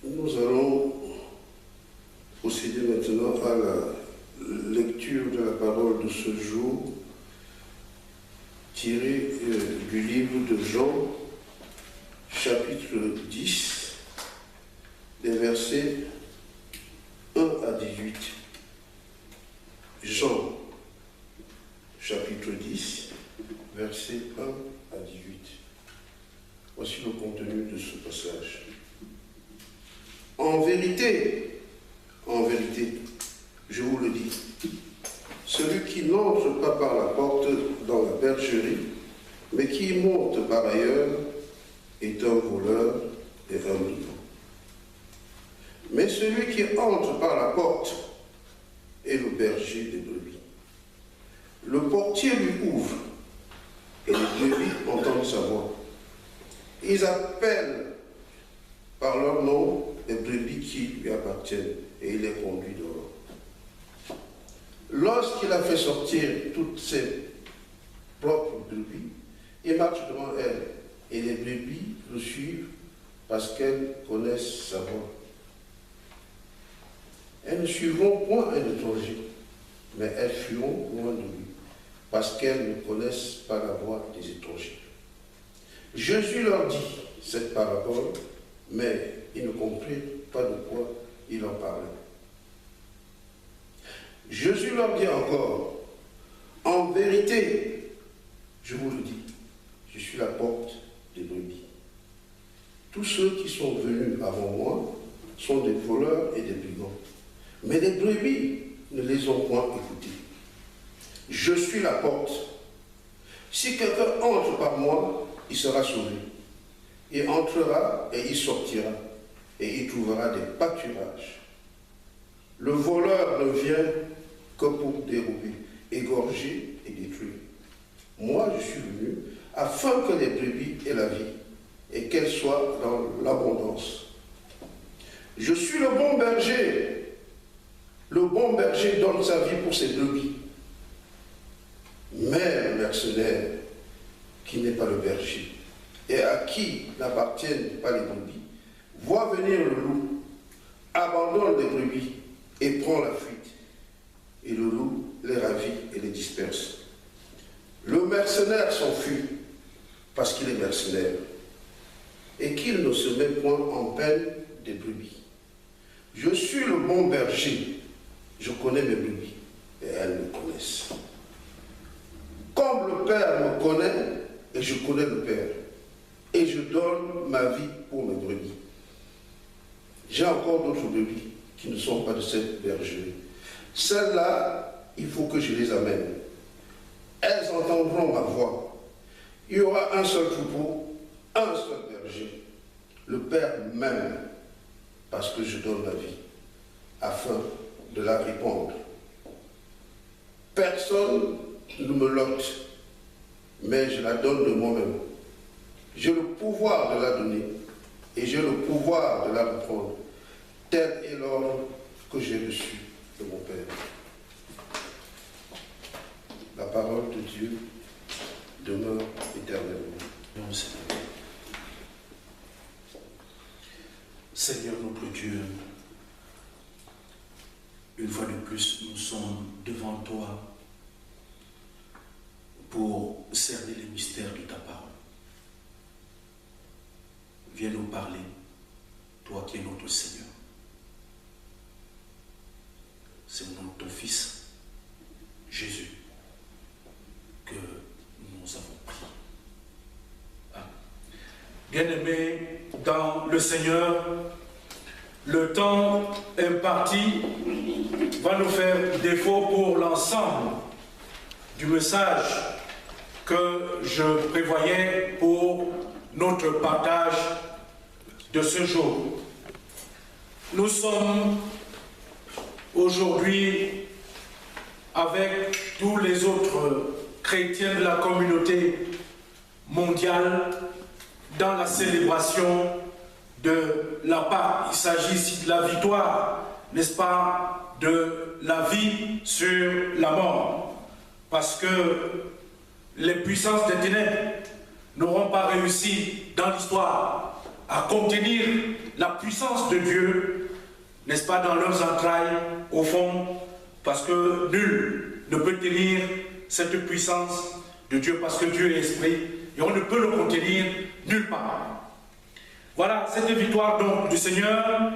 Nous allons procéder maintenant à la lecture de la parole de ce jour, tirée du livre de Jean, chapitre 10, les versets 1 à 18. Jean, chapitre 10, versets 1 à 18. Voici le contenu de ce passage. En vérité, je vous le dis, celui qui n'entre pas par la porte dans la bergerie, mais qui monte par ailleurs, est un voleur et un brigand. Mais celui qui entre par la porte est le berger des brebis. Le portier lui ouvre, et les brebis entendent sa voix. Ils appellent par leur nom les brebis qui lui appartiennent, et il les conduit dehors. Lorsqu'il a fait sortir toutes ses propres brebis, il marche devant elles, et les brebis le suivent parce qu'elles connaissent sa voix. Elles ne suivront point un étranger, mais elles fuiront loin de lui, parce qu'elles ne connaissent pas la voix des étrangers. Jésus leur dit cette parabole, mais ils ne comprirent pas de quoi il en parlait. Jésus leur dit encore, en vérité, je vous le dis, je suis la porte des brebis. Tous ceux qui sont venus avant moi sont des voleurs et des brigands, mais les brebis ne les ont point écoutés. Je suis la porte. Si quelqu'un entre par moi, il sera sauvé. Il entrera et il sortira, et il trouvera des pâturages. Le voleur ne vient que pour dérober, égorger et détruire. Moi, je suis venu afin que les brebis aient la vie, et qu'elles soient dans l'abondance. Je suis le bon berger. Le bon berger donne sa vie pour ses brebis. Mais le mercenaire, qui n'est pas le berger, et à qui n'appartiennent pas les brebis, voit venir le loup, abandonne les brebis et prend la fuite. Et le loup les ravit et les disperse. Le mercenaire s'enfuit parce qu'il est mercenaire et qu'il ne se met point en peine des brebis. Je suis le bon berger, je connais mes brebis et elles me connaissent. Comme le Père me connaît et je connais le Père, et je donne ma vie pour mes brebis. J'ai encore d'autres brebis qui ne sont pas de cette bergerie. Celles-là, il faut que je les amène. Elles entendront ma voix. Il y aura un seul troupeau, un seul berger. Le Père m'aime parce que je donne ma vie, afin de la répandre. Personne ne me l'ôte, mais je la donne de moi-même. J'ai le pouvoir de la donner et j'ai le pouvoir de la reprendre. Tel est l'ordre que j'ai reçu de mon Père. La parole de Dieu demeure éternellement. Seigneur notre Dieu, une fois de plus, nous sommes devant toi pour cerner les mystères de ta parole. Viens nous parler, toi qui es notre Seigneur. C'est au nom de ton Fils, Jésus, que nous avons prié. Amen. Bien-aimés dans le Seigneur, le temps imparti va nous faire défaut pour l'ensemble du message que je prévoyais pour notre partage de ce jour. Nous sommes aujourd'hui avec tous les autres chrétiens de la communauté mondiale dans la célébration de la Pâque. Il s'agit ici de la victoire, n'est-ce pas, de la vie sur la mort. Parce que les puissances des ténèbres n'auront pas réussi dans l'histoire à contenir la puissance de Dieu, n'est-ce pas, dans leurs entrailles, au fond, parce que nul ne peut tenir cette puissance de Dieu, parce que Dieu est esprit, et on ne peut le contenir nulle part. Voilà, cette victoire donc du Seigneur,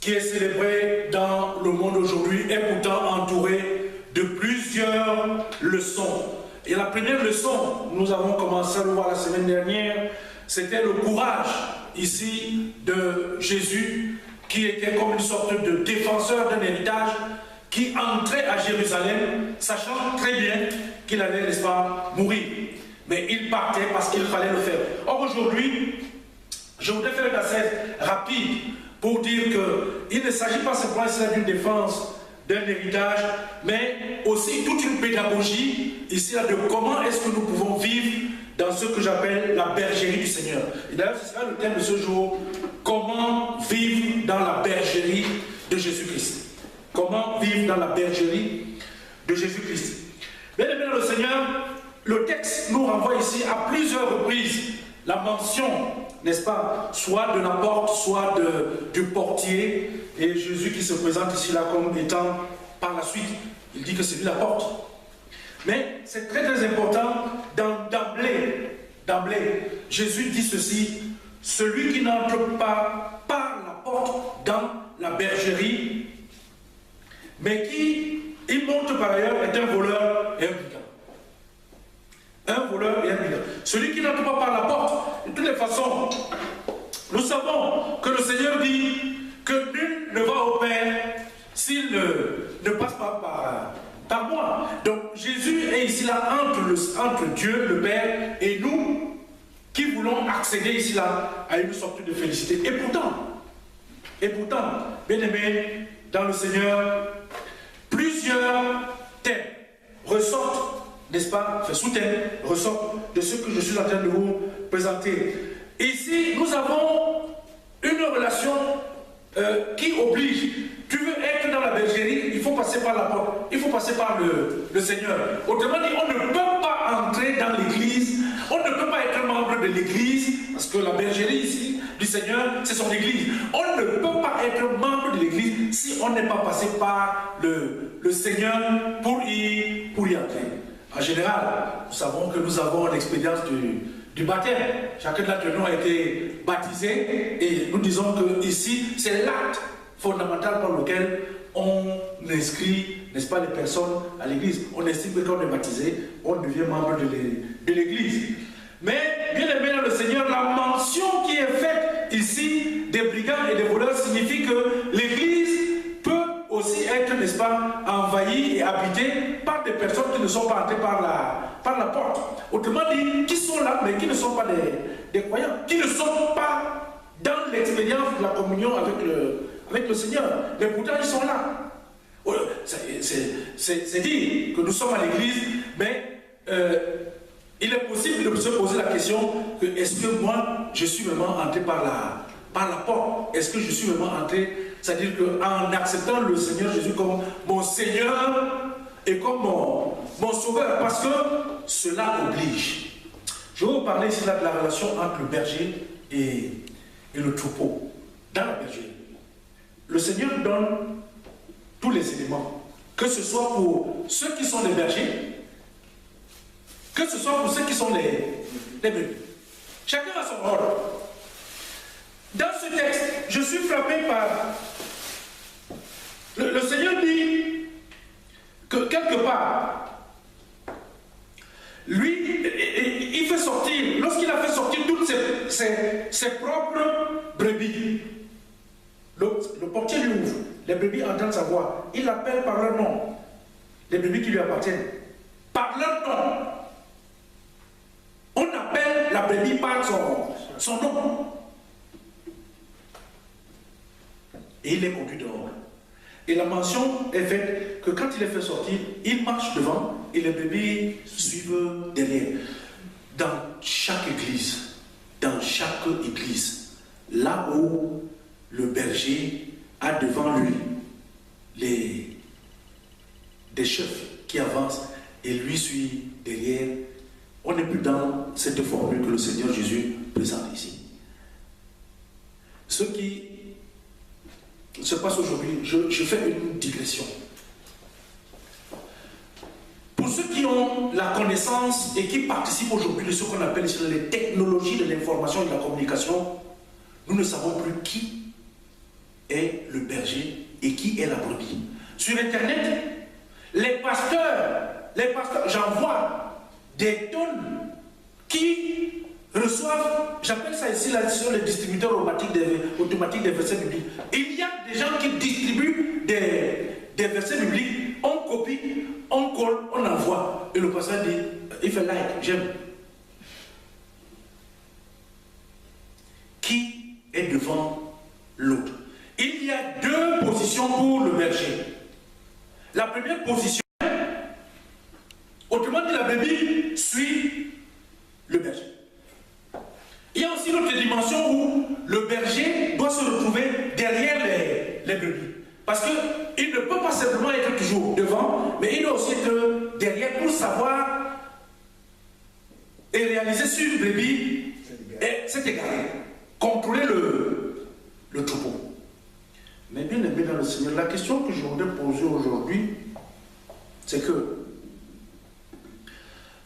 qui est célébrée dans le monde aujourd'hui, est pourtant entourée de plusieurs leçons. Et la première leçon, nous avons commencé à le voir la semaine dernière, c'était le courage ici de Jésus, qui était comme une sorte de défenseur d'un héritage, qui entrait à Jérusalem, sachant très bien qu'il allait, n'est-ce pas, mourir. Mais il partait parce qu'il fallait le faire. Or aujourd'hui, je voudrais faire un assez rapide pour dire qu'il ne s'agit pas simplement d'une défense d'un héritage, mais aussi toute une pédagogie ici là, de comment est-ce que nous pouvons vivre dans ce que j'appelle la bergerie du Seigneur. Et d'ailleurs, ce sera le thème de ce jour, comment vivre dans la bergerie de Jésus-Christ. Comment vivre dans la bergerie de Jésus-Christ. Bien aimé dans le Seigneur, le texte nous renvoie ici à plusieurs reprises la mention, n'est-ce pas, soit de la porte, soit du portier, et Jésus qui se présente ici là comme étant par la suite, il dit que c'est lui la porte. Mais c'est très très important d'emblée, Jésus dit ceci, celui qui n'entre pas par la porte dans la bergerie, mais qui, il montre par ailleurs, est un voleur et un brigand. Un voleur et un brigand. Celui qui n'entre pas par la porte, de toutes les façons, nous savons que le Seigneur dit que nul ne va au Père s'il ne passe pas par moi. Donc Jésus est ici là entre Dieu, le Père, et nous qui voulons accéder ici là à une sorte de félicité. Et pourtant, bien aimés, dans le Seigneur, plusieurs thèmes ressortent, n'est-ce pas, sous-thèmes ressortent de ce que je suis en train de vous présenter. Ici, nous avons une relation qui oblige. Tu veux être dans la bergerie, il faut passer par la porte, il faut passer par le Seigneur. Autrement dit, on ne peut pas entrer dans l'église, on ne peut pas être membre de l'église, parce que la bergerie ici du Seigneur, c'est son église. On ne peut pas être membre de l'église si on n'est pas passé par le Seigneur pour y entrer. En général, nous savons que nous avons l'expérience du baptême. Chacun d'entre nous a été baptisé et nous disons que ici, c'est l'acte fondamental par lequel on inscrit, n'est-ce pas, les personnes à l'église. On estime que quand on est baptisé, on devient membre de l'église. Mais, bien aimé dans le Seigneur, la mention qui est faite ici des brigands et des voleurs signifie que l'église peut aussi être, n'est-ce pas, envahie et habitée par des personnes qui ne sont pas entrées par la porte. Autrement dit, qui sont là, mais qui ne sont pas des croyants, qui ne sont pas dans l'expérience de la communion avec le Seigneur. Mais pourtant, ils sont là. C'est dire que nous sommes à l'église, mais il est possible de se poser la question que est-ce que moi, je suis vraiment entré par la porte? Est-ce que je suis vraiment entré? C'est-à-dire qu'en acceptant le Seigneur Jésus comme mon Seigneur et comme mon Sauveur, parce que cela oblige. Je vais vous parler ici là de la relation entre le berger et le troupeau dans la bergerie. Le Seigneur donne tous les éléments, que ce soit pour ceux qui sont les bergers, que ce soit pour ceux qui sont les brebis. Chacun a son rôle. Dans ce texte, je suis frappé par... Le Seigneur dit que quelque part, lui, il fait sortir, lorsqu'il a fait sortir toutes ses propres brebis, le portier lui ouvre, les brebis entendent sa voix, il l'appelle par leur nom, les brebis qui lui appartiennent, par leur nom. On appelle la brebis par son nom. Et il est conduit dehors. Et la mention est faite que quand il est fait sortir, il marche devant et les brebis suivent derrière. Dans chaque église, là où le berger a devant lui des chefs qui avancent et lui suit derrière, on n'est plus dans cette formule que le Seigneur Jésus présente ici. ce qui se passe aujourd'hui, je fais une digression. Pour ceux qui ont la connaissance et qui participent aujourd'hui de ce qu'on appelle ici les technologies de l'information et de la communication, nous ne savons plus qui est le berger et qui est la brebis. Sur Internet, les pasteurs, j'en vois des tonnes qui reçoivent, j'appelle ça ici là, sur les distributeurs automatiques des versets bibliques. Il y a des gens qui distribuent des versets bibliques, on copie, on colle, on envoie. Et le pasteur dit, il fait like, j'aime. Qui est devant l'autre? Il y a deux positions pour le berger. La première position, autrement dit, la brebis suit le berger. Il y a aussi une autre dimension où le berger doit se retrouver derrière les brebis. Parce qu'il ne peut pas simplement être toujours devant, mais il doit aussi être derrière pour savoir et réaliser sur une brebis et s'est égaré. Contrôler le troupeau. Mais bien aimé dans le Seigneur, la question que je voudrais poser aujourd'hui, c'est que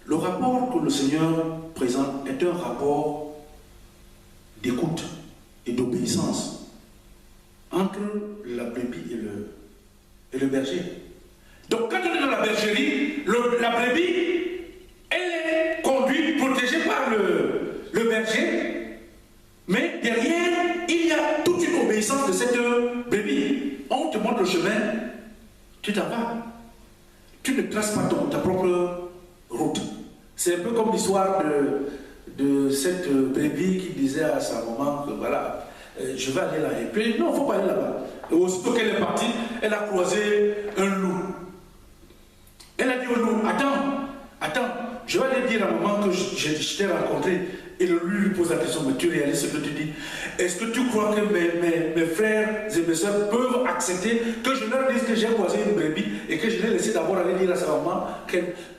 le rapport que le Seigneur présente est un rapport d'écoute et d'obéissance entre la brebis et le berger. Donc quand on est dans la bergerie, la brebis, elle est conduite, protégée par le berger, mais derrière, il y a toute une obéissance de cette brebis. On te montre le chemin, tu t'en vas. Tu ne traces pas ta propre route. C'est un peu comme l'histoire de cette brebis qui disait à sa maman que voilà, je vais aller là. Et puis non, il ne faut pas aller là-bas. Et aussitôt qu'elle est partie, elle a croisé un loup. Elle a dit au loup, attends, je vais aller dire à maman que je t'ai rencontré. Et le loup lui pose la question, mais tu réalises ce que tu dis? Est-ce que tu crois que mes frères et mes soeurs peuvent accepter que je leur dise que j'ai croisé une brebis et que je l'ai laissé d'abord aller dire à sa maman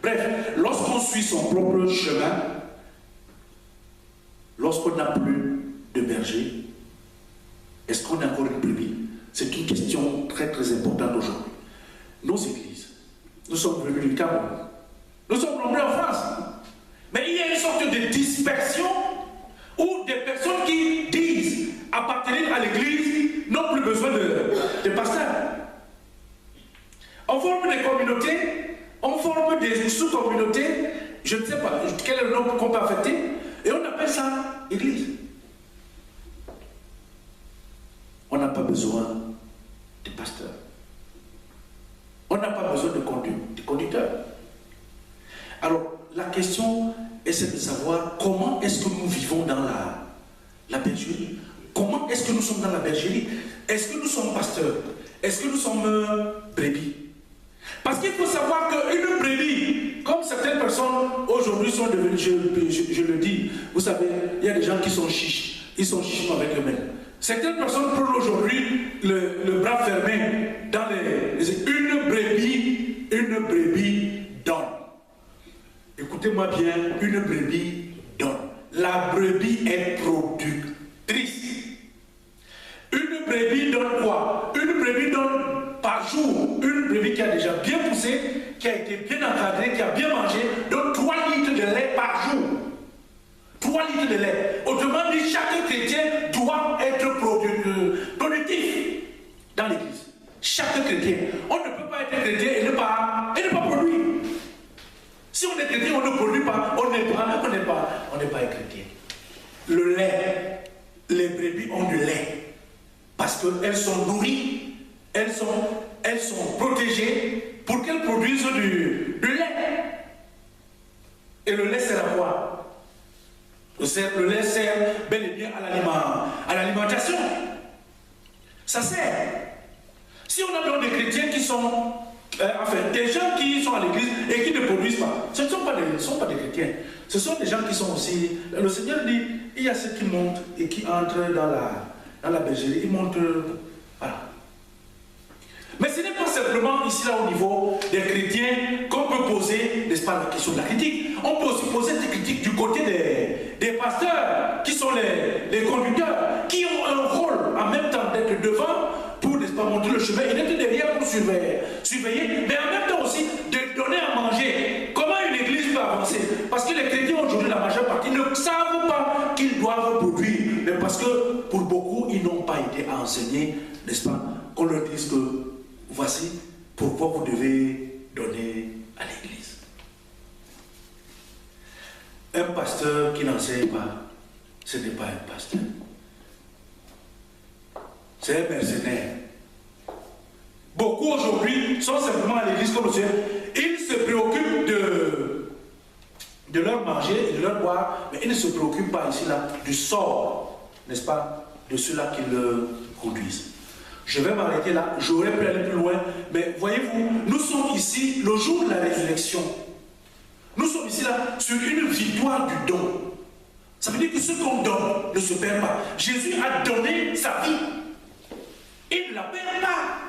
Bref, lorsqu'on suit son propre chemin, lorsqu'on n'a plus de berger, est-ce qu'on a encore une brebis? C'est une question très très importante aujourd'hui. Nos églises, nous sommes venus du Cameroun, nous sommes nombreux en France, mais il y a une sorte de dispersion où des personnes qui disent appartenir à l'église n'ont plus besoin de pasteurs. On forme des communautés, on forme des sous-communautés, je ne sais pas quel est le nom qu'on peut affecter, et on appelle ça église. On n'a pas besoin de pasteurs. On n'a pas besoin de conducteurs. Alors, la question est de savoir comment est-ce que nous vivons dans la bergerie. Comment est-ce que nous sommes dans la bergerie? Est-ce que nous sommes pasteurs? Est-ce que nous sommes brebis? Parce qu'il faut savoir qu'une brebis, comme certaines personnes aujourd'hui sont devenues, je le dis, vous savez, il y a des gens qui sont chiches, ils sont chiches avec eux-mêmes. Certaines personnes prennent aujourd'hui le bras fermé dans une brebis donne. Écoutez-moi bien, une brebis donne. La brebis est productrice. Une brebis donne quoi? Une brebis donne par jour. Une brebis qui a déjà bien poussé, qui a été bien encadrée, qui a bien mangé, donne 3 litres de lait par jour. 3 litres de lait. Autrement dit, chaque chrétien doit être productif dans l'église. Chaque chrétien. On ne peut pas être chrétien et ne pas produire. Si on est chrétien, on ne produit pas, on n'est pas un chrétien. Le lait, les brebis ont du lait parce qu'elles sont nourries, elles sont protégées pour qu'elles produisent du lait. Et le lait sert à quoi? Le lait sert bel et bien à l'alimentation. Ça sert. Si on a donc des chrétiens qui sont, des gens qui sont à l'église et qui ne produisent pas, ce ne sont pas des chrétiens. Ce sont des gens qui sont aussi. Le Seigneur dit, il y a ceux qui montent et qui entrent dans la bergerie. Ils montent. Voilà. Mais ce n'est pas simplement ici là au niveau des chrétiens qu'on peut poser, n'est-ce pas, la question de la critique. On peut aussi poser des critiques du côté des pasteurs, qui sont les conducteurs, qui ont un rôle montrer le chemin, il était derrière pour surveiller, mais en même temps aussi de donner à manger. Comment une église peut avancer? Parce que les chrétiens aujourd'hui, la majeure partie, ne savent pas qu'ils doivent produire, mais parce que pour beaucoup, ils n'ont pas été enseignés, n'est-ce pas, qu'on leur dise que voici pourquoi vous devez donner à l'église. Un pasteur qui n'enseigne pas, ce n'est pas un pasteur. C'est un mercenaire. Beaucoup aujourd'hui sont simplement à l'église comme le Seigneur. Ils se préoccupent de leur manger et de leur boire, mais ils ne se préoccupent pas ici là du sort, n'est-ce pas, de ceux-là qui le conduisent. Je vais m'arrêter là, j'aurais pu aller plus loin, mais voyez-vous, nous sommes ici le jour de la résurrection. Nous sommes ici là sur une victoire du don. Ça veut dire que ce qu'on donne ne se perd pas. Jésus a donné sa vie. Il ne la perd pas.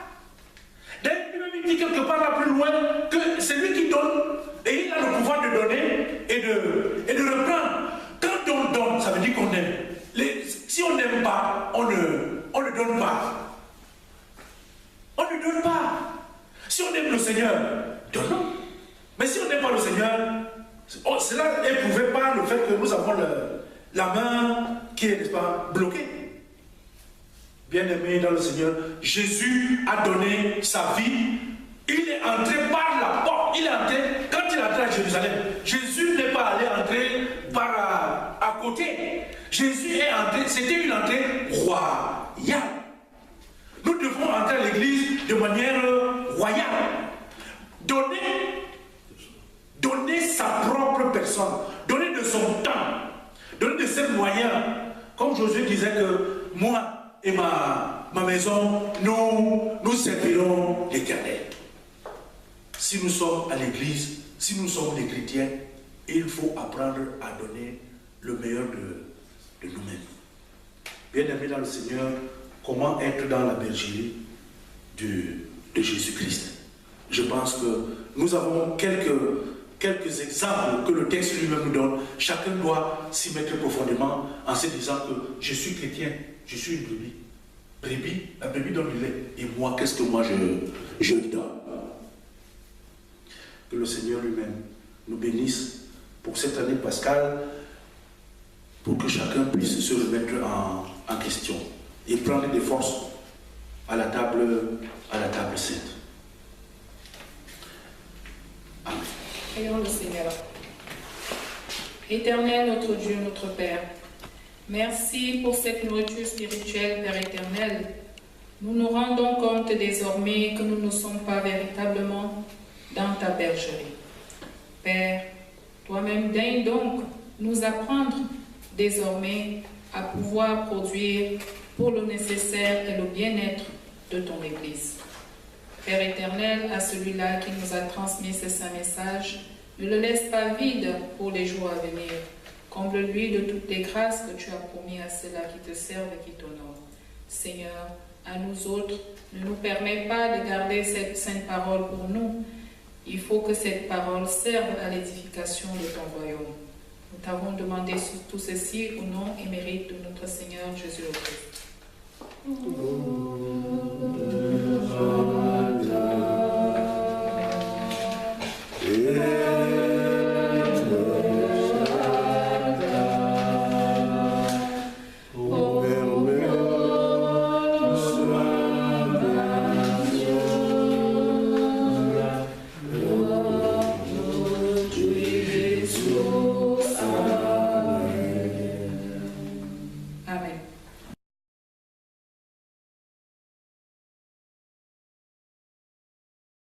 D'ailleurs, il dit quelque part là plus loin que c'est lui qui donne et il a le pouvoir de donner et de reprendre. Quand on donne, ça veut dire qu'on aime. Si on n'aime pas, on ne donne pas. On ne donne pas. Si on aime le Seigneur, donnons. Mais si on n'aime pas le Seigneur, cela n'éprouve pas le fait que nous avons la main qui est, n'est-ce pas, bloquée. Bien-aimé dans le Seigneur, Jésus a donné sa vie. Il est entré par la porte. Il est entré, quand il est entré à Jérusalem, Jésus n'est pas allé entrer par à côté. Jésus est entré, c'était une entrée royale. Nous devons entrer à l'église de manière royale. Donner sa propre personne, donner de son temps, donner de ses moyens. Comme Josué disait que moi et ma maison, nous servirons l'Éternel. Si nous sommes à l'église, si nous sommes des chrétiens, il faut apprendre à donner le meilleur de nous-mêmes. Bien-aimés dans le Seigneur, comment être dans la bergerie de Jésus-Christ? Je pense que nous avons quelques exemples que le texte lui-même nous donne. Chacun doit s'y mettre profondément en se disant que je suis chrétien, je suis une brebis. La brebis donne du lait. Et moi, qu'est-ce que moi je lui donne? Que le Seigneur lui-même nous bénisse pour cette année pascale, pour que chacun puisse se remettre en question et prendre des forces à la table sainte. Amen. Prions le Seigneur. Éternel, notre Dieu, notre Père, merci pour cette nourriture spirituelle, Père éternel. Nous nous rendons compte désormais que nous ne sommes pas véritablement dans ta bergerie. Père, toi-même daigne donc nous apprendre désormais à pouvoir produire pour le nécessaire et le bien-être de ton Église. Père éternel, à celui-là qui nous a transmis ce saint message, ne le laisse pas vide pour les jours à venir. Comble-lui de toutes les grâces que tu as promis à ceux-là qui te servent et qui t'honorent. Seigneur, à nous autres, ne nous permets pas de garder cette sainte parole pour nous. Il faut que cette parole serve à l'édification de ton royaume. Nous t'avons demandé tout ceci au nom et mérite de notre Seigneur Jésus le Christ. Amen.